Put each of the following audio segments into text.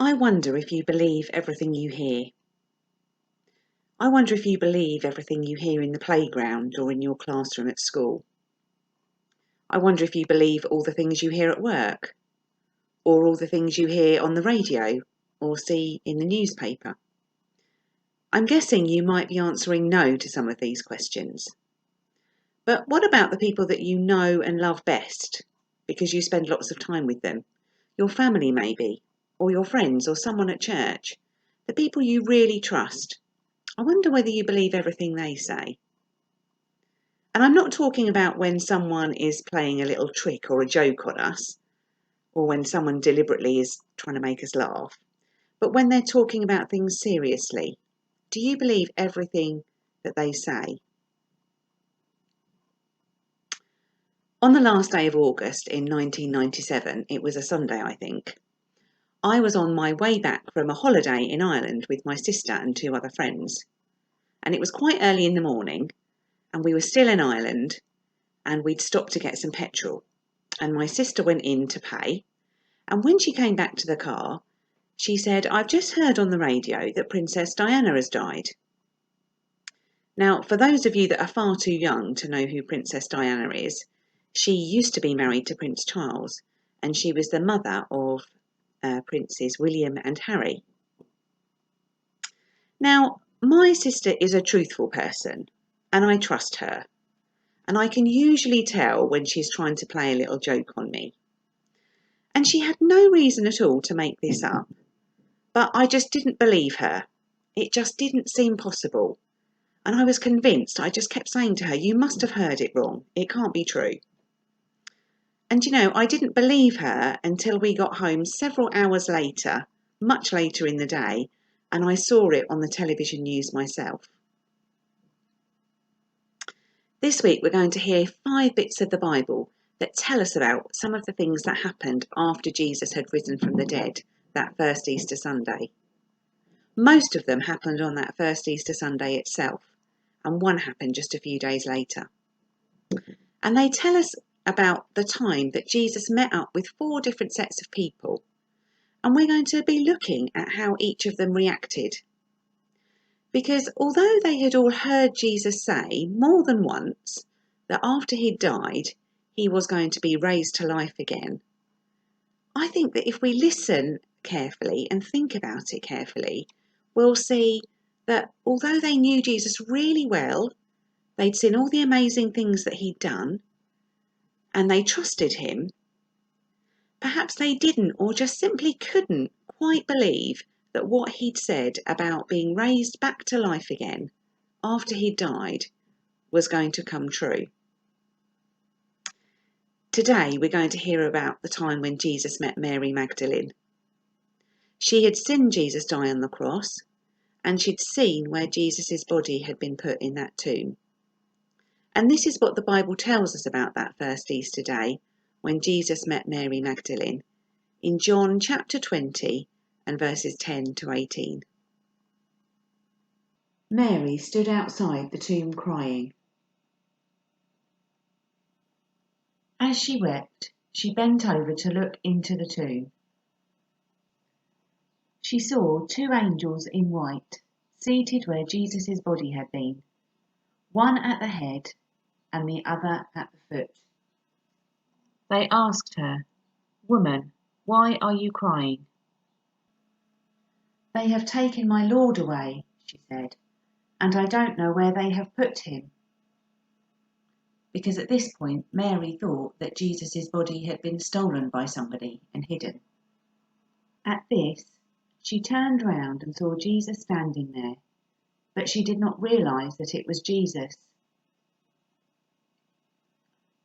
I wonder if you believe everything you hear. I wonder if you believe everything you hear in the playground or in your classroom at school. I wonder if you believe all the things you hear at work, or all the things you hear on the radio or see in the newspaper. I'm guessing you might be answering no to some of these questions. But what about the people that you know and love best because you spend lots of time with them? Your family maybe, or your friends or someone at church. The people you really trust. I wonder whether you believe everything they say. And I'm not talking about when someone is playing a little trick or a joke on us, or when someone deliberately is trying to make us laugh, but when they're talking about things seriously. Do you believe everything that they say? On the last day of August in 1997, it was a Sunday, I think, I was on my way back from a holiday in Ireland with my sister and 2 other friends. And it was quite early in the morning, and we were still in Ireland, and we'd stopped to get some petrol. And my sister went in to pay, and when she came back to the car, she said, "I've just heard on the radio that Princess Diana has died." Now, for those of you that are far too young to know who Princess Diana is, she used to be married to Prince Charles, and she was the mother of Princes William and Harry. Now, my sister is a truthful person, and I trust her, and I can usually tell when she's trying to play a little joke on me. And she had no reason at all to make this up, but I just didn't believe her. It just didn't seem possible. And I was convinced. I just kept saying to her, "You must have heard it wrong. It can't be true." And I didn't believe her until we got home several hours later, much later in the day, and I saw it on the television news myself. This week we're going to hear 5 bits of the Bible that tell us about some of the things that happened after Jesus had risen from the dead, that first Easter Sunday. Most of them happened on that first Easter Sunday itself, and one happened just a few days later. And they tell us about the time that Jesus met up with 4 different sets of people, and we're going to be looking at how each of them reacted. Because although they had all heard Jesus say more than once that after he'd died, he was going to be raised to life again, I think that if we listen carefully and think about it carefully, we'll see that although they knew Jesus really well, they'd seen all the amazing things that he'd done, and they trusted him, perhaps they didn't or just simply couldn't quite believe that what he'd said about being raised back to life again after he'd died was going to come true. Today we're going to hear about the time when Jesus met Mary Magdalene. She had seen Jesus die on the cross, and she'd seen where Jesus' body had been put in that tomb. And this is what the Bible tells us about that first Easter day when Jesus met Mary Magdalene in John chapter 20 and verses 10 to 18. Mary stood outside the tomb crying. As she wept, she bent over to look into the tomb. She saw 2 angels in white, seated where Jesus' body had been, one at the head and the other at the foot. They asked her, "Woman, why are you crying?" "They have taken my Lord away," she said, "and I don't know where they have put him." Because at this point, Mary thought that Jesus' body had been stolen by somebody and hidden. At this, she turned round and saw Jesus standing there, but she did not realise that it was Jesus.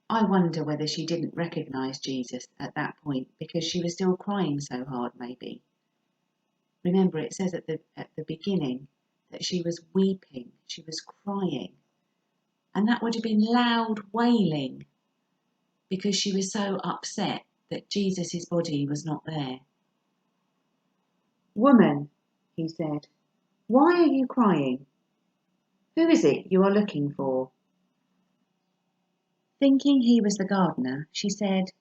I wonder whether she didn't recognise Jesus at that point because she was still crying so hard, maybe. Remember, it says at the beginning that she was weeping, she was crying, and that would have been loud wailing because she was so upset that Jesus' body was not there. "Woman," he said, "why are you crying? Who is it you are looking for?" Thinking he was the gardener, she said,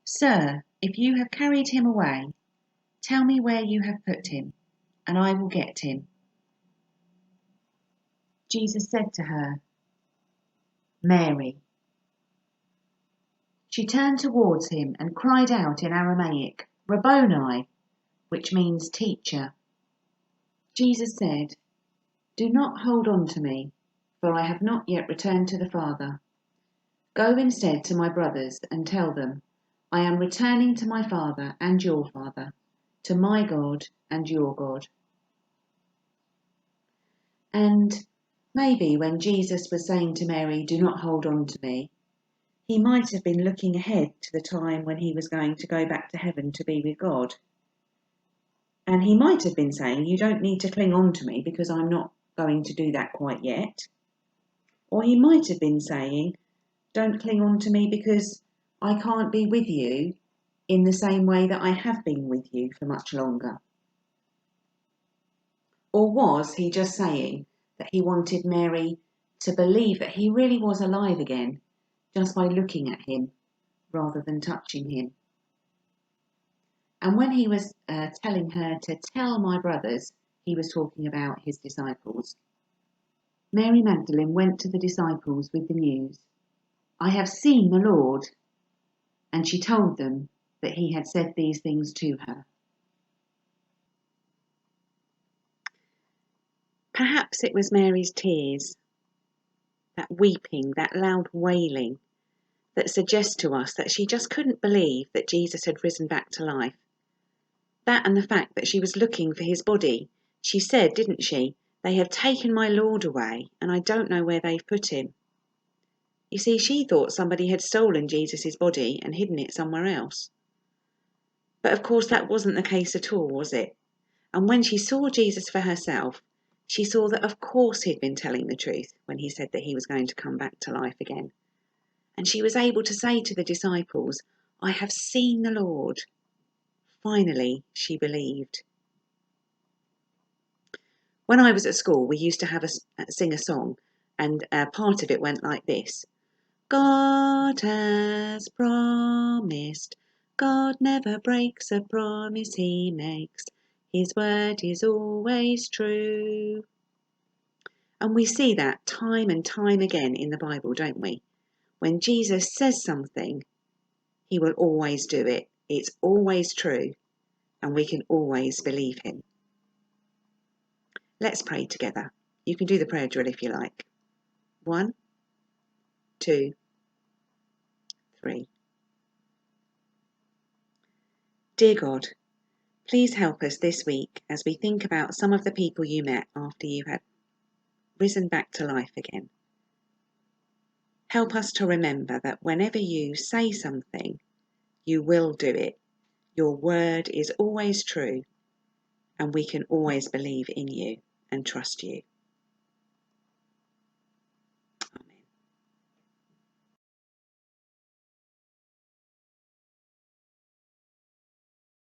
"Sir, if you have carried him away, Tell me where you have put him, and I will get him." Jesus said to her, "Mary." She turned towards him and cried out in Aramaic, "Rabboni," which means teacher. Jesus said, "Do not hold on to me, for I have not yet returned to the Father. Go instead to my brothers and tell them, I am returning to my Father and your Father, to my God and your God." And maybe when Jesus was saying to Mary, "Do not hold on to me," he might have been looking ahead to the time when he was going to go back to heaven to be with God. And he might have been saying, "You don't need to cling on to me because I'm not going to do that quite yet." Or he might have been saying, "Don't cling on to me because I can't be with you in the same way that I have been with you for much longer." Or was he just saying that he wanted Mary to believe that he really was alive again just by looking at him rather than touching him? And when he was telling her to tell my brothers, he was talking about his disciples. Mary Magdalene went to the disciples with the news, "I have seen the Lord," and she told them that he had said these things to her. Perhaps it was Mary's tears, that weeping, that loud wailing, that suggests to us that she just couldn't believe that Jesus had risen back to life. That and the fact that she was looking for his body. She said, didn't she, "They have taken my Lord away, and I don't know where they've put him." You see, she thought somebody had stolen Jesus' body and hidden it somewhere else. But of course that wasn't the case at all, was it? And when she saw Jesus for herself, she saw that of course he'd been telling the truth when he said that he was going to come back to life again. And she was able to say to the disciples, "I have seen the Lord." Finally, she believed. When I was at school, we used to sing a song, and part of it went like this. "God has promised. God never breaks a promise he makes. His word is always true." And we see that time and time again in the Bible, don't we? When Jesus says something, he will always do it. It's always true, and we can always believe him. Let's pray together. You can do the prayer drill if you like. 1, 2, 3. Dear God, please help us this week as we think about some of the people you met after you had risen back to life again. Help us to remember that whenever you say something, you will do it. Your word is always true, and we can always believe in you and trust you.